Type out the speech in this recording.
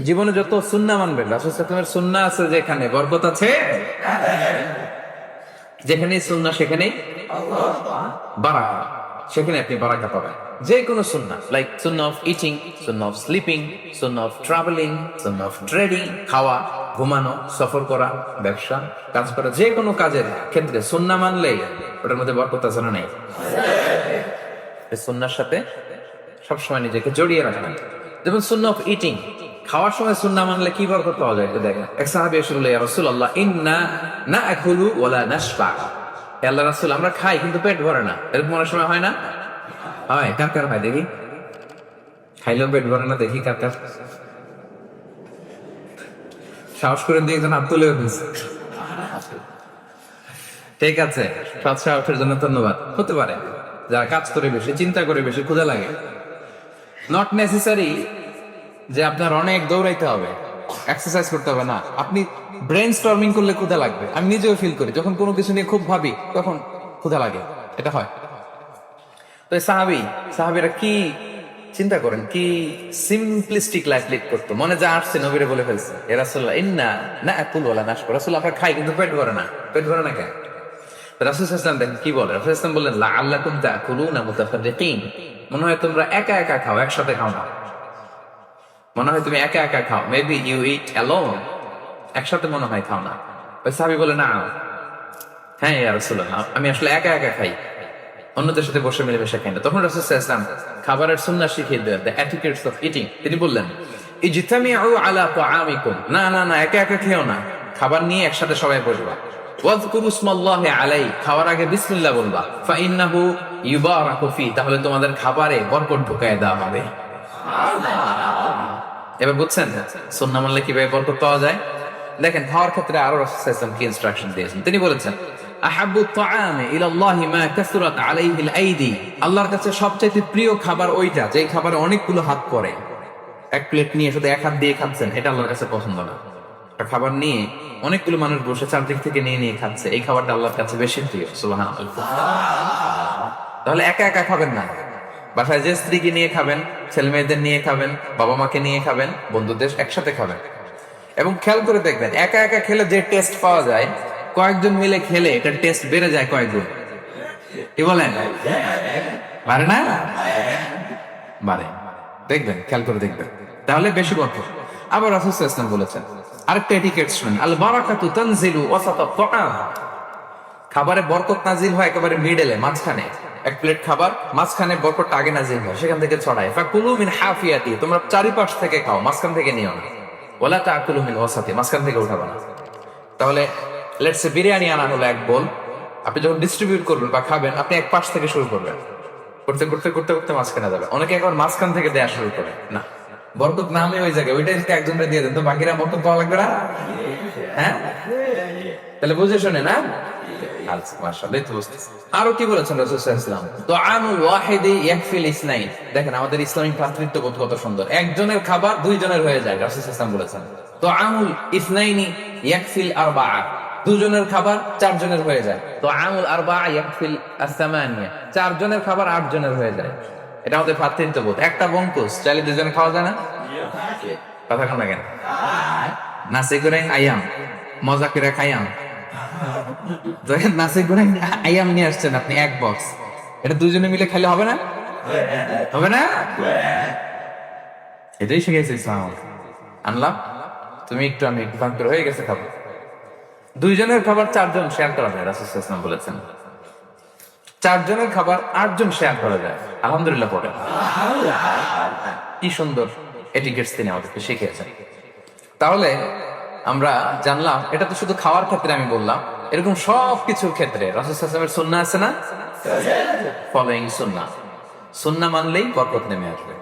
জীবনে যত সুন্নাহ মানবেন, রাসূল সাল্লাল্লাহু আলাইহি ওয়াসাল্লামের সুন্নাহ আছে, যেখানে বরকত আছে, যেখানেই সুন্নাহ সেখানেই বারাকা, সেখানে আপনি বারাকা পাবেন। যে কোনো সুন্নাহ, like Sunnah of eating, Sunnah of sleeping, Sunnah of travelling, Sunnah of trading, খাওয়া, ঘুমানো, সফর করা, ব্যবসা, কাজ করা, যে কোনো কাজের ক্ষেত্রে সুন্নাহ মানলেই ওটার মধ্যে বরকত আছে না নেই? এই সুন্নাহর সাথে সবসময় নিজেকে জড়িয়ে রাখবেন। যেমন সুন্নাহ অফ ইটিং, খাওয়ার সময় সুন্নাহ মানলে কি বরকত পাওয়া যায় একটু দেখেন। এক সাহাবী এসে বলল, ইয়া রাসূলুল্লাহ, ইন্না নাআকুলু ওয়া লা নাশবা। হে আল্লাহর রাসূল, আমরা খাই কিন্তু পেট ভরে না। এরকম অনেক সময় হয় না? হয়। কার কার হয় দেখি? খাইলেও পেট ভরে না, দেখি কার কার। সাহস করে দিয়ে একজন হাত তুলে ফেলছে। ঠিক আছে, সৎ সাহসের জন্য ধন্যবাদ। হতে পারে যারা কাজ করে বেশি, চিন্তা করে বেশি, ক্ষুধা লাগে। নট নেসেসারি যে আপনার অনেক দৌড়াইতে হবে, এক্সারসাইজ করতে হবে না। আপনি ব্রেন স্টর্মিং করলে ক্ষুধা লাগবে। আমি নিজেও ফিল করি, যখন কোনো কিছু নিয়ে খুব ভাবি তখন ক্ষুধা লাগে, এটা হয়। তো সাহাবীরা কি চিন্তা করেন, কি সিম্পলিস্টিক লাইফ লিড করতো। মনে যা আসছে নবীরে বলে ফেলছে, এ রাসূলুল্লাহ, ইন্না নাআকুলু ওয়া লা নাশবা। রাসূল, আমরা খাই কিন্তু পেট ভরে না। পেট ভরে না কেন? রাসূল সাল্লাল্লাহু আলাইহি ওয়াসাল্লাম দেখেন কি বলে। রাসূল সাল্লাল্লাহু আলাইহি ওয়াসাল্লাম বললেন, লাআল্লাকুম তাআকুলুনা মুতাফাররিকিন। মনে হয় তোমরা একা একা খাও, একসাথে খাও না। মনে হয় তুমি একা একা খাও, মেবি ইউ ইট অ্যালোন। একসাথে মনে হয় খাও না। ওই সাহাবী বলে, না, হ্যাঁ ইয়া রাসূলুল্লাহ, আমি আসলে একা একা খাই, অন্যদের সাথে বসে মিলেমিশে খাই না। তখন রাসূল সাল্লাল্লাহু আলাইহি ওয়াসাল্লাম খাবারের সুন্নাহ শিখিয়ে দেন, দ্য এটিকেটস অফ ইটিং। তিনি বললেন, ইজতামিউ আলা তাআমিকুম। না না না, একা একা খেও না, খাবার নিয়ে একসাথে সবাই বসবা। ওয়াজকুরু ইসমাল্লাহি আলাইহি, খাওয়ার আগে বিসমিল্লাহ বলবা। ফাইন্নাহু ইউবারাকু ফি, তাহলে তোমাদের খাবারে বরকত ঢুকায় দেওয়া হবে। এবার বুঝছেন সুন্নাহ মানলে কিভাবে বরকত পাওয়া যায়? দেখেন, খাওয়ার ক্ষেত্রে আরো রাসূল সাল্লাল্লাহু আলাইহি ওয়াসাল্লাম কি ইনস্ট্রাকশন দিয়েছেন। তিনি বলেছেন, আহাব্বু তাআমি ইলাল্লাহি মা কাসরাত আলাইহিল আইদি। আল্লাহর কাছে সবচেয়ে প্রিয় খাবার ওইটা যেই খাবারে অনেকগুলো হাত পড়ে। এক প্লেট নিয়ে শুধু এক হাত দিয়ে খাচ্ছেন, এটা আল্লাহর কাছে পছন্দ না। একটা খাবার নিয়ে অনেকগুলো মানুষ বসে চারদিক থেকে নিয়ে নিয়ে খাচ্ছে, এই খাবারটা আল্লাহর কাছে বেশি প্রিয়। সুবহানাল্লাহ। তাহলে একা একা খাবেন না, বাসায় যে স্ত্রীকে নিয়ে খাবেন, ছেলে মেয়েদের নিয়ে খাবেন, বাবা মাকে নিয়ে খাবেন, বন্ধুদের একসাথে খাবেন। এবং খেয়াল করে দেখবেন, একা একা খেলে যে টেস্ট পাওয়া যায়, কয়েকজন মিলে খেলে এটার টেস্ট বেড়ে যায় কয়েকগুণ। কি বলেন? বাড়ে না? বাড়ে। দেখবেন, খেয়াল করে দেখবেন, তাহলে বেশি বরকত। আবার রাসূল সাল্লাল্লাহু আলাইহি ওয়াসাল্লাম বলেছেন, আরেকটা এটিকেট শুনেন, আল বারাকাতু তানজিলু ওয়াসাতা তাআম। খাবারে বরকত নাজিল হয় একেবারে মিডলে, মাঝখানে। এক প্লেট খাবার, মাঝখানে বরকতটা আগে নাজিল হয়, সেখান থেকে ছড়ায়। ফাকুলু মিন হাফিয়াতি, তোমরা চারিপাশ থেকে খাও, মাঝখান থেকে নিও না। ওয়ালা তাকুলু মিন ওয়াসাতি, মাঝখান থেকে উঠাবা না। তাহলে লেটস সে বিরিয়ানি আনা হলো এক বোল, আপনি যখন ডিস্ট্রিবিউট করবেন বা খাবেন, আপনি এক পাশ থেকে শুরু করবেন, করতে করতে করতে করতে মাঝখানে যাবে। অনেকে একবার মাঝখান থেকে দেয়া শুরু করে, না, বরকত নামে ওই জায়গায়, ওইটাই যদি একজনকে দিয়ে দেন তো বাকিরা বরকত পাওয়া লাগবে না? হ্যাঁ, তাহলে বুঝে শুনে না। আরো কি বলেছেন রাসূল সাল্লাল্লাহু আলাইহি ওয়াসাল্লাম, তুআমুল ওয়াহিদি ইয়াকফিল ইসনাইন। দেখেন আমাদের ইসলামিক ভ্রাতৃত্ববোধ কত সুন্দর। একজনের খাবার দুইজনের হয়ে যায়। রাসূল সাল্লাল্লাহু আলাইহি ওয়াসাল্লাম বলেছেন, তুআমুল ইসনাইনি ইয়াকফিল আরবাআ। দুজনের খাবার চারজনের হয়ে যায়। তুআমুল আরবাআ ইয়াকফিল আস-সামানিয়া। চারজনের খাবার আটজনের হয়ে যায়। এটা আমাদের ভ্রাতৃত্ববোধ। একটা বঙ্কুস চাইলে দুজনে খাওয়া যায় না? কথা কোন কেন? নাসি গোরেং আয়াম, মজা করে খাইয়াম। নাসি গোরেং আয়াম নিয়ে আসছেন আপনি এক বক্স, এটা দুজনে মিলে খাইলে হবে না? হবে না? এটাই শিখেছি ইসলাম। আনলাম, তুমি একটু, আমি একটু, ভাগ করে হয়ে গেছে খাবার। দুইজনের খাবার চারজন শেয়ার করা যায়, রাসূল সাল্লাল্লাহু আলাইহি ওয়াসাল্লাম বলেছেন। চারজনের খাবার আটজন শেয়ার করা যায়। আলহামদুলিল্লাহ পড়ে। কি সুন্দর এটিকেটস তিনি আমাদেরকে শিখিয়েছেন। তাহলে আমরা জানলাম, এটা তো শুধু খাওয়ার ক্ষেত্রে আমি বললাম, এরকম সব কিছুর ক্ষেত্রে রাসূল সাল্লাল্লাহু আলাইহি ওয়াসাল্লামের সুন্নাহ আছে না? ফলোইং সুন্নাহ, সুন্নাহ মানলেই বরকত নেমে আসবে।